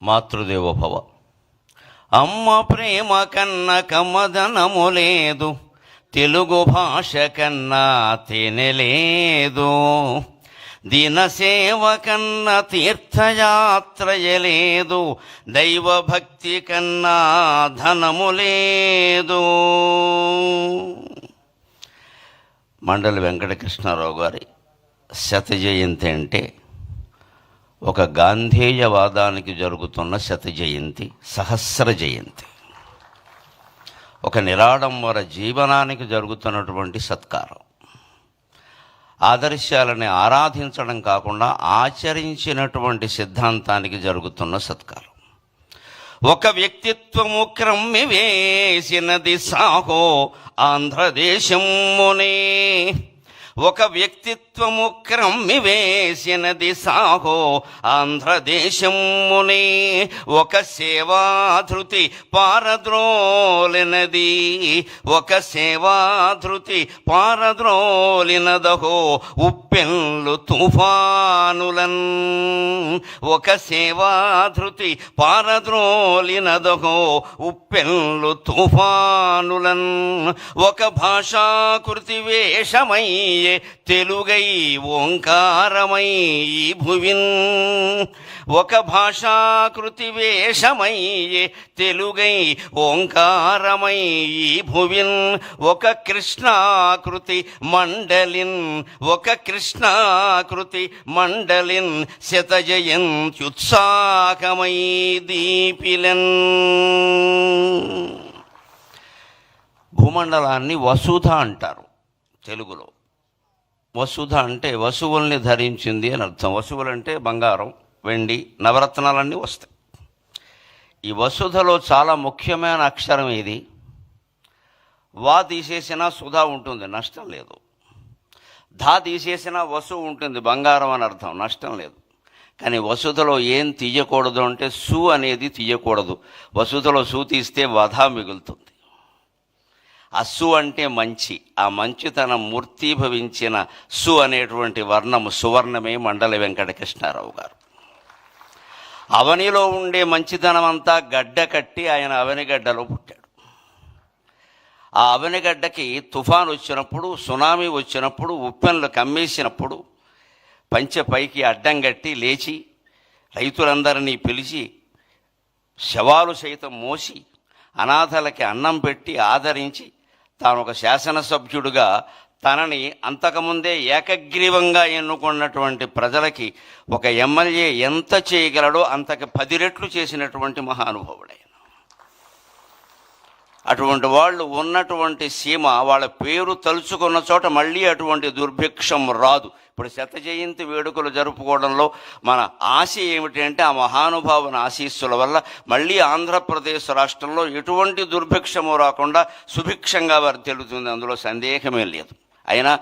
మాతృదేవోభవ. అమ్మ ప్రేమ కన్న కమ్మదనము లేదు, తెలుగు భాష కన్నా తినలేదు, దినసేవ కన్నా తీర్థయాత్రయలేదు, దైవభక్తి కన్నా ధనము లేదు. మండలి వెంకటకృష్ణారావు గారి శత జయంతి అంటే ఒక గాంధేయవాదానికి జరుగుతున్న శత జయంతి, సహస్ర జయంతి, ఒక నిరాడంబర జీవనానికి జరుగుతున్నటువంటి సత్కారం. ఆదర్శాలని ఆరాధించడం కాకుండా ఆచరించినటువంటి సిద్ధాంతానికి జరుగుతున్న సత్కారం. ఒక వ్యక్తిత్వము క్రమ్మి వేసినది సాహో ఆంధ్రదేశమునే, ఒక వ్యక్తిత్వము క్రమ్మి వేసినది సాహో ఆంధ్రదేశమునే, ఒక సేవాధృతి పారద్రోలినది, ఒక సేవాధృతి పారద్రోలినదహో ఉప్పెన్లు తుఫానులన్, ఒక సేవాధృతి పారద్రోలినదహో ఉప్పెన్లు తుఫానులన్, ఒక భాషాకృతి వేషమయ్యే తెలుగై ఓంకారమై భువిన్, ఒక భాషాకృతి వేషమయ్యే తెలుగై ఓంకారమై భువిన్, ఒక కృష్ణాకృతి మండలిన్, ఒక కృష్ణాకృతి మండలిన్ శతజయంత్యుత్సాహమై దీపిలన్. భూమండలాన్ని వసుధ అంటారు తెలుగులో. వసుధ అంటే వసువుల్ని ధరించింది అని అర్థం. వసువులు అంటే బంగారం, వెండి, నవరత్నాలన్నీ వస్తాయి. ఈ వసుధలో చాలా ముఖ్యమైన అక్షరం ఇది. వా తీసేసినా సుధా ఉంటుంది, నష్టం లేదు. ధా తీసేసినా వసువు ఉంటుంది, బంగారం అని అర్థం, నష్టం లేదు. కానీ వసుధలో ఏం తీయకూడదు అంటే సు అనేది తీయకూడదు. వసుధలో సు తీస్తే వధ మిగులుతుంది. అస్సు అంటే మంచి, ఆ మంచితనం మూర్తీభవించిన సు అనేటువంటి వర్ణము సువర్ణమే మండలి వెంకటకృష్ణారావు గారు. అవనిలో ఉండే మంచితనం అంతా గడ్డ కట్టి ఆయన అవనిగడ్డలో పుట్టాడు. ఆ అవనిగడ్డకి తుఫాను వచ్చినప్పుడు, సునామీ వచ్చినప్పుడు, ఉప్పెన్లు కమ్మేసినప్పుడు పంచె పైకి అడ్డం కట్టి లేచి రైతులందరినీ పిలిచి శవాలు సైతం మోసి అనాథలకి అన్నం పెట్టి ఆదరించి తాను ఒక శాసనసభ్యుడిగా తనని అంతకుముందే ఏకగ్రీవంగా ఎన్నుకున్నటువంటి ప్రజలకి ఒక ఎమ్మెల్యే ఎంత చేయగలడో అంతకు 10 రెట్లు చేసినటువంటి మహానుభావుడైన. అటువంటి వాళ్ళు ఉన్నటువంటి సీమ, వాళ్ళ పేరు తలుచుకున్న చోట మళ్ళీ అటువంటి దుర్భిక్షం రాదు. ఇప్పుడు శత జయంతి వేడుకలు జరుపుకోవడంలో మన ఆశ ఏమిటి అంటే ఆ మహానుభావుని ఆశీస్సుల వల్ల మళ్ళీ ఆంధ్రప్రదేశ్ రాష్ట్రంలో ఎటువంటి దుర్భిక్షము రాకుండా సుభిక్షంగా వర్ధిల్లుతుంది, అందులో సందేహమే లేదు. అయినా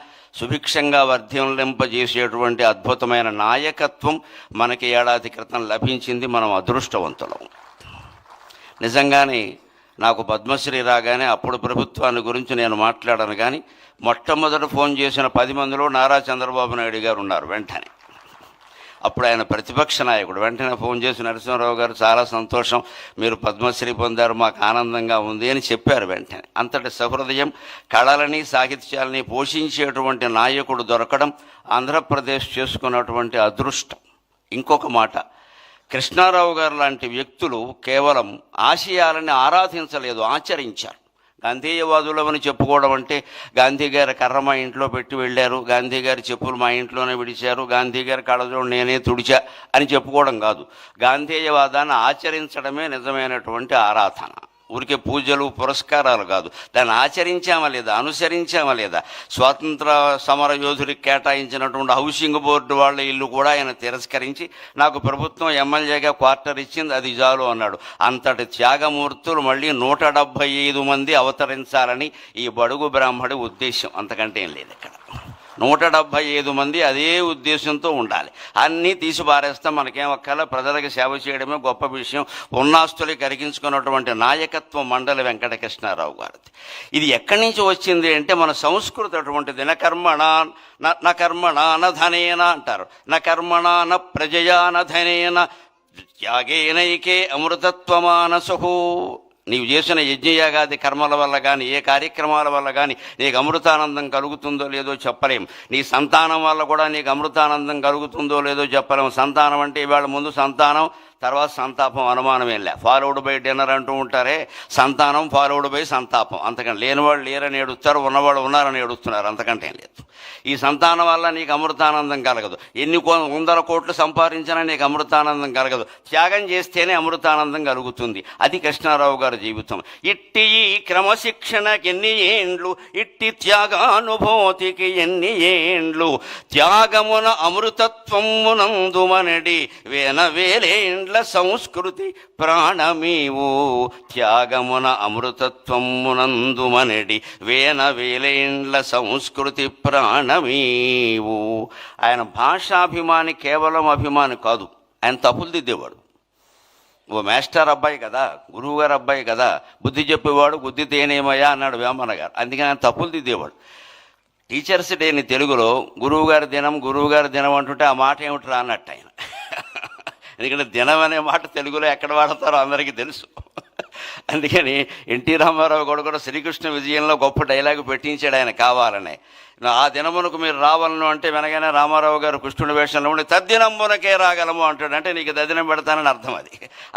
సుభిక్షంగా వర్ధిల్లింపజేసేటువంటి అద్భుతమైన నాయకత్వం మనకి ఏడాది క్రితం లభించింది. మనం అదృష్టవంతులం. నిజంగానే నాకు పద్మశ్రీ రాగానే అప్పుడు ప్రభుత్వాన్ని గురించి నేను మాట్లాడాను, కానీ మొట్టమొదట ఫోన్ చేసిన 10 మందిలో నారా చంద్రబాబు నాయుడు గారు ఉన్నారు. వెంటనే అప్పుడు ఆయన ప్రతిపక్ష నాయకుడు. వెంటనే ఫోన్ చేసి నరసింహారావు గారు చాలా సంతోషం, మీరు పద్మశ్రీ పొందారు, మాకు ఆనందంగా ఉంది అని చెప్పారు. వెంటనే అంతటి సహృదయం, కళలని సాహిత్యాలని పోషించేటువంటి నాయకుడు దొరకడం ఆంధ్రప్రదేశ్ చేసుకున్నటువంటి అదృష్టం. ఇంకొక మాట, కృష్ణారావు గారు లాంటి వ్యక్తులు కేవలం ఆశయాలని ఆరాధించలేదు, ఆచరించారు. గాంధేయవాదులమని చెప్పుకోవడం అంటే గాంధీ గారి కర్ర మా ఇంట్లో పెట్టి వెళ్ళారు, గాంధీ గారి చెప్పులు మా ఇంట్లోనే విడిచారు, గాంధీ గారి కళ్ళజోడు నేనే తుడిచా అని చెప్పుకోవడం కాదు. గాంధేయవాదాన్ని ఆచరించడమే నిజమైనటువంటి ఆరాధన. ఊరికే పూజలు పురస్కారాలు కాదు, దాన్ని ఆచరించామా లేదా, అనుసరించామా లేదా. స్వాతంత్ర సమర యోధుడికి కేటాయించినటువంటి హౌసింగ్ బోర్డు వాళ్ళ ఇల్లు కూడా ఆయన తిరస్కరించి నాకు ప్రభుత్వం ఎమ్మెల్యేగా క్వార్టర్ ఇచ్చింది, అది చాలు అన్నాడు. అంతటి త్యాగమూర్తులు మళ్ళీ 175 మంది అవతరించాలని ఈ బడుగు బ్రాహ్మడి ఉద్దేశం, అంతకంటే ఏం లేదు. ఇక్కడ 175 మంది అదే ఉద్దేశంతో ఉండాలి. అన్నీ తీసి పారేస్తాం, మనకేం ఒక్కలా ప్రజలకు సేవ చేయడమే గొప్ప విషయం. ఉన్నాస్తులు కరిగించుకున్నటువంటి నాయకత్వం మండలి వెంకటకృష్ణారావు గారిది. ఇది ఎక్కడి నుంచి వచ్చింది అంటే మన సంస్కృతి అటువంటిది. న కర్మణ న ధనేన అంటారు, న కర్మణ న ప్రజయా న ధనేన త్యాగేనైకే అమృతత్వమానసు. నీవు చేసిన యజ్ఞయాగాది కర్మల వల్ల కానీ ఏ కార్యక్రమాల వల్ల కానీ నీకు అమృతానందం కలుగుతుందో లేదో చెప్పలేం. నీ సంతానం వల్ల కూడా నీకు అమృతానందం కలుగుతుందో లేదో చెప్పలేము. సంతానం అంటే ఇవాళ ముందు సంతానం, తర్వాత సంతాపం, అనుమానమేం లే. ఫాలోడ్ బై డిన్నర్ అంటూ ఉంటారే, సంతానం ఫాలోడ్ బై సంతాపం. అంతకంటే లేనివాళ్ళు లేరని ఏడుస్తారు, ఉన్నవాళ్ళు ఉన్నారని ఏడుస్తున్నారు, అంతకంటే ఏం లేదు. ఈ సంతానం వల్ల నీకు అమృతానందం కలగదు. ఎన్ని 100 కోట్లు సంపాదించినా నీకు అమృతానందం కలగదు. త్యాగం చేస్తేనే అమృతానందం కలుగుతుంది. అది కృష్ణారావు గారి జీవితం. ఇట్టి ఈ క్రమశిక్షణకి ఎన్ని ఏండ్లు, ఇట్టి త్యాగానుభూతికి ఎన్ని ఏండ్లు, త్యాగమున అమృతత్వమునందుమనడి వేలేండ్ల సంస్కృతి ప్రాణమీవు, త్యాగమున అమృతత్వమునందుమనడి వేలేండ్ల సంస్కృతి ప్రాణమీవు. ఆయన భాషాభిమాని, కేవలం అభిమాని కాదు, ఆయన తప్పులు దిద్దేవాడు. ఓ మాస్టర్ అబ్బాయి కదా, గురువు గారు అబ్బాయి కదా, బుద్ధి చెప్పేవాడు, బుద్ధి తేనేమయ్యా అన్నాడు వేమన్న గారు. అందుకని ఆయన తప్పులు దిద్దేవాడు. టీచర్స్ డేని తెలుగులో గురువుగారి దినం అంటుంటే ఆ మాట ఏమిట్రా అన్నట్టు ఆయన. ఎందుకంటే దినం అనే మాట తెలుగులో ఎక్కడ వాడతారో అందరికీ తెలుసు. అందుకని ఎన్టీ రామారావు కూడా శ్రీకృష్ణ విజయంలో గొప్ప డైలాగు పెట్టించాడు ఆయన కావాలనే. ఆ దినమునకు మీరు రావాలను అంటే వెనగానే రామారావు గారు కృష్ణుడి వేషంలో ఉండి తద్దినమునకే రాగలము అంటాడు. అంటే నీకు తద్దినం పెడతానని అర్థం. అది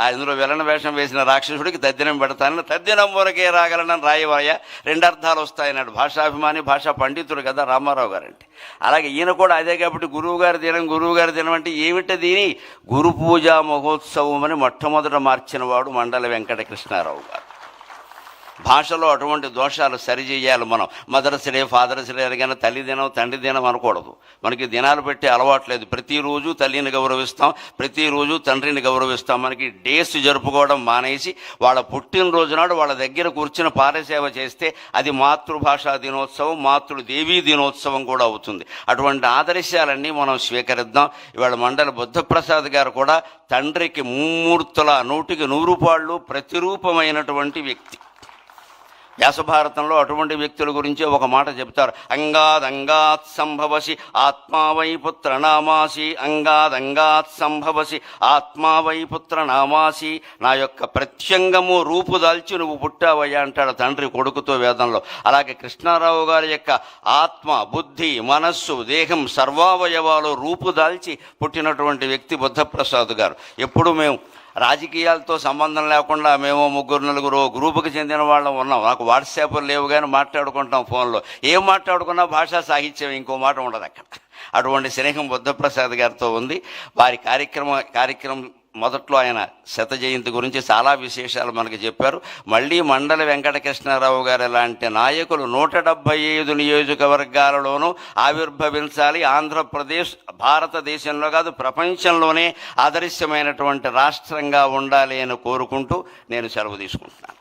అందులో విలన వేషం వేసిన రాక్షసుడికి తద్దినం పెడతానని, తద్దినమునకే రాగలనని రాయవాయ, 2 అర్థాలు వస్తాయన్నాడు. భాషాభిమాని, భాషా పండితుడు కదా రామారావు గారు అంటే. అలాగే ఈయన కూడా అదే. కాబట్టి గురువుగారి దినం అంటే ఏమిటది? గురు పూజా మహోత్సవం అని మొట్టమొదట మార్చిన వాడు మండల వెంకట కృష్ణారావు గారు. భాషలో అటువంటి దోషాలు సరిచేయాలి మనం. మదర్స్ డే, ఫాదర్స్ డే అనగానే తల్లి దినం, తండ్రి దినం అనకూడదు. మనకి దినాలు పెట్టే అలవాట్లేదు. ప్రతిరోజు తల్లిని గౌరవిస్తాం, ప్రతిరోజు తండ్రిని గౌరవిస్తాం. మనకి డేస్ జరుపుకోవడం మానేసి వాళ్ళ పుట్టినరోజు నాడు వాళ్ళ దగ్గర కూర్చుని పారసేవ చేస్తే అది మాతృభాషా దినోత్సవం, మాతృదేవీ దినోత్సవం కూడా అవుతుంది. అటువంటి ఆదర్శాలన్నీ మనం స్వీకరిద్దాం. ఇవాళ మండలి బుద్ధప్రసాద్ గారు కూడా తండ్రికి ముమ్మూర్తుల 100కి 100 పాళ్ళు ప్రతిరూపమైనటువంటి వ్యక్తి. వ్యాసభారతంలో అటువంటి వ్యక్తుల గురించి ఒక మాట చెబుతారు. అంగాద్ సంభవసి ఆత్మావై పుత్ర నామాసి, అంగాద్ సంభవసి ఆత్మావై పుత్ర నామాసి. నా యొక్క ప్రత్యంగము రూపుదాల్చి నువ్వు పుట్టావయ్యా అంటాడు తండ్రి కొడుకుతో వేదంలో. అలాగే కృష్ణారావు గారి యొక్క ఆత్మ, బుద్ధి, మనస్సు, దేహం సర్వావయవాలు రూపుదాల్చి పుట్టినటువంటి వ్యక్తి బుద్ధప్రసాద్ గారు. ఎప్పుడు మేము రాజకీయాలతో సంబంధం లేకుండా మేము 3-4 గ్రూపుకి చెందిన వాళ్ళం ఉన్నాం. నాకు వాట్సాప్లు లేవు కానీ మాట్లాడుకుంటాం ఫోన్లో. ఏం మాట్లాడుకున్నా భాషా సాహిత్యం, ఇంకో మాట ఉండదు అక్కడ. అటువంటి స్నేహం బుద్ధప్రసాద్ గారితో ఉంది. వారి కార్యక్రమం మొదట్లో ఆయన శత జయంతి గురించి చాలా విశేషాలు మనకు చెప్పారు. మళ్ళీ మండలి వెంకటకృష్ణారావు గారు లాంటి నాయకులు 175 నియోజకవర్గాలలోనూ ఆవిర్భవించాలి. ఆంధ్రప్రదేశ్ భారతదేశంలో కాదు ప్రపంచంలోనే ఆదర్శమైనటువంటి రాష్ట్రంగా ఉండాలి అని కోరుకుంటూ నేను సెలవు తీసుకుంటున్నాను.